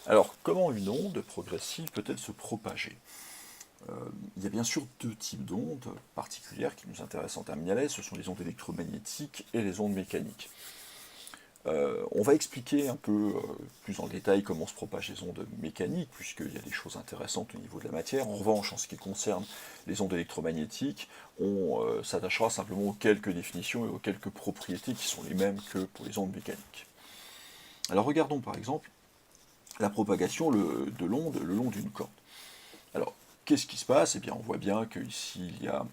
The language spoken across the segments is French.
Alors, comment une onde progressive peut-elle se propager? Il y a bien sûr deux types d'ondes particulières qui nous intéressent en terminale, ce sont les ondes électromagnétiques et les ondes mécaniques. On va expliquer un peu plus en détail comment se propagent les ondes mécaniques, puisqu'il y a des choses intéressantes au niveau de la matière. En revanche, en ce qui concerne les ondes électromagnétiques, on s'attachera simplement aux quelques définitions et aux quelques propriétés qui sont les mêmes que pour les ondes mécaniques. Alors regardons par exemple la propagation de l'onde le long d'une corde. Alors, qu'est-ce qui se passe? Eh bien, on voit bien qu'ici, il y a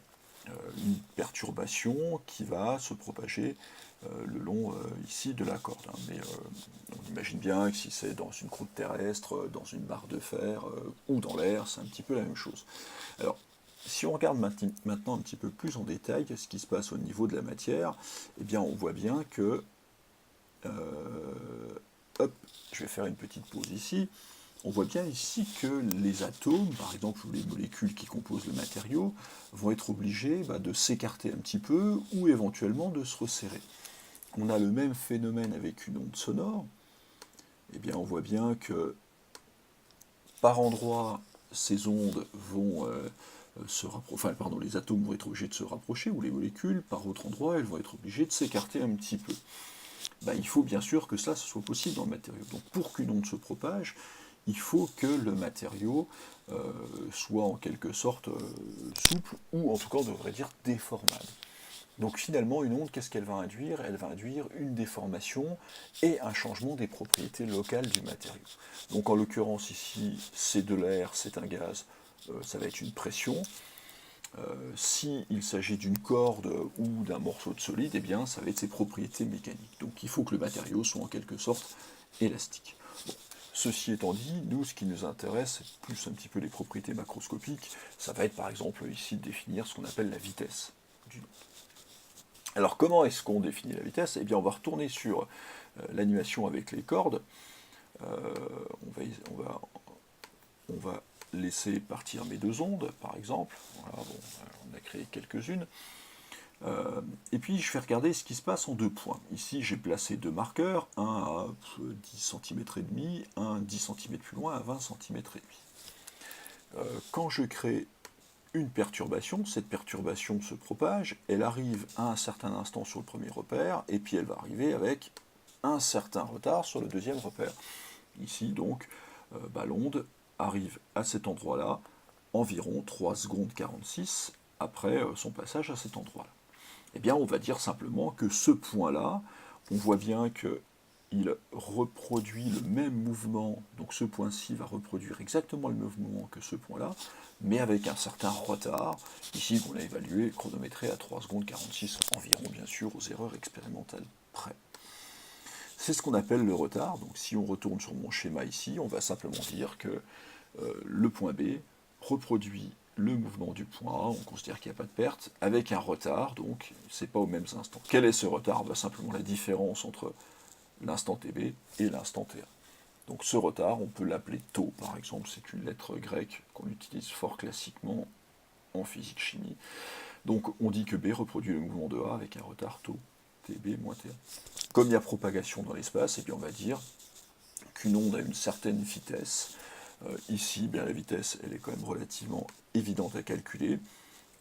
une perturbation qui va se propager le long ici de la corde. Mais on imagine bien que si c'est dans une croûte terrestre, dans une barre de fer ou dans l'air, c'est un petit peu la même chose. Alors, si on regarde maintenant un petit peu plus en détail ce qui se passe au niveau de la matière, eh bien, on voit bien que hop, je vais faire une petite pause ici. On voit bien ici que les atomes, par exemple, ou les molécules qui composent le matériau, vont être obligés de s'écarter un petit peu ou éventuellement de se resserrer. On a le même phénomène avec une onde sonore. Eh bien, on voit bien que par endroits, ces ondes vont se rapprocher, enfin, pardon, les atomes vont être obligés de se rapprocher, ou les molécules, par autre endroit, elles vont être obligées de s'écarter un petit peu. Il faut bien sûr que cela soit possible dans le matériau. Donc pour qu'une onde se propage, il faut que le matériau soit en quelque sorte souple, ou en tout cas on devrait dire déformable. Donc finalement, une onde, qu'est-ce qu'elle va induire? Elle va induire une déformation et un changement des propriétés locales du matériau. Donc en l'occurrence ici, c'est de l'air, c'est un gaz, ça va être une pression. S'il s'agit d'une corde ou d'un morceau de solide, eh bien ça va être ses propriétés mécaniques. Donc il faut que le matériau soit en quelque sorte élastique. Bon. Ceci étant dit, nous, ce qui nous intéresse, c'est plus un petit peu les propriétés macroscopiques. Ça va être par exemple ici de définir ce qu'on appelle la vitesse d'une onde. Alors comment est-ce qu'on définit la vitesse? Eh bien on va retourner sur l'animation avec les cordes. On va laisser partir mes deux ondes, par exemple. Voilà, bon, on a créé quelques-unes. Et puis je vais regarder ce qui se passe en deux points. Ici j'ai placé deux marqueurs, un à 10 cm et demi, un 10 cm plus loin à 20 cm et demi. Quand je crée une perturbation, cette perturbation se propage, elle arrive à un certain instant sur le premier repère, et puis elle va arriver avec un certain retard sur le deuxième repère. Ici donc, l'onde arrive à cet endroit-là, environ 3 secondes 46 après son passage à cet endroit-là. Eh bien, on va dire simplement que ce point-là, on voit bien qu'il reproduit le même mouvement, donc ce point-ci va reproduire exactement le même mouvement que ce point-là, mais avec un certain retard, ici qu'on a évalué, chronométré à 3 secondes 46 environ, bien sûr, aux erreurs expérimentales près. C'est ce qu'on appelle le retard, donc si on retourne sur mon schéma ici, on va simplement dire que le point B reproduit le mouvement du point A, on considère qu'il n'y a pas de perte, avec un retard, donc c'est pas aux mêmes instants. Quel est ce retard? Simplement la différence entre l'instant TB et l'instant TA. Donc ce retard, on peut l'appeler tau, par exemple, c'est une lettre grecque qu'on utilise fort classiquement en physique-chimie. Donc on dit que B reproduit le mouvement de A avec un retard tau, TB moins TA. Comme il y a propagation dans l'espace, et bien on va dire qu'une onde a une certaine vitesse. Ici, la vitesse, elle est quand même relativement évidente à calculer.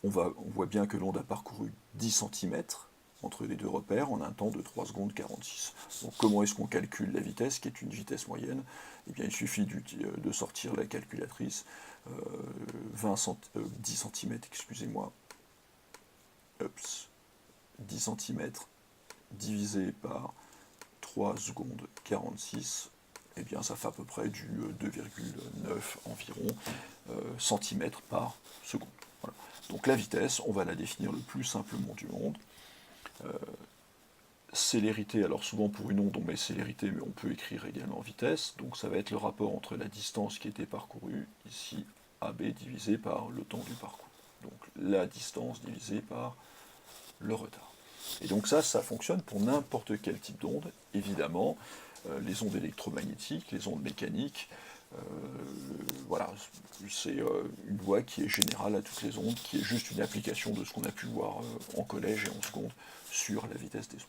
On voit bien que l'onde a parcouru 10 cm entre les deux repères en un temps de 3 secondes 46. Donc comment est-ce qu'on calcule la vitesse, qui est une vitesse moyenne? Eh bien, il suffit de sortir la calculatrice, 10 cm, excusez-moi, 10 cm divisé par 3 secondes 46, eh bien ça fait à peu près du 2,9 environ centimètres par seconde. Voilà. Donc la vitesse, on va la définir le plus simplement du monde. Célérité, alors souvent pour une onde on met célérité, mais on peut écrire également vitesse, donc ça va être le rapport entre la distance qui était parcourue, ici AB divisé par le temps du parcours. Donc la distance divisée par le retard. Et donc ça fonctionne pour n'importe quel type d'onde, évidemment, les ondes électromagnétiques, les ondes mécaniques, voilà, c'est une loi qui est générale à toutes les ondes, qui est juste une application de ce qu'on a pu voir en collège et en seconde sur la vitesse des ondes.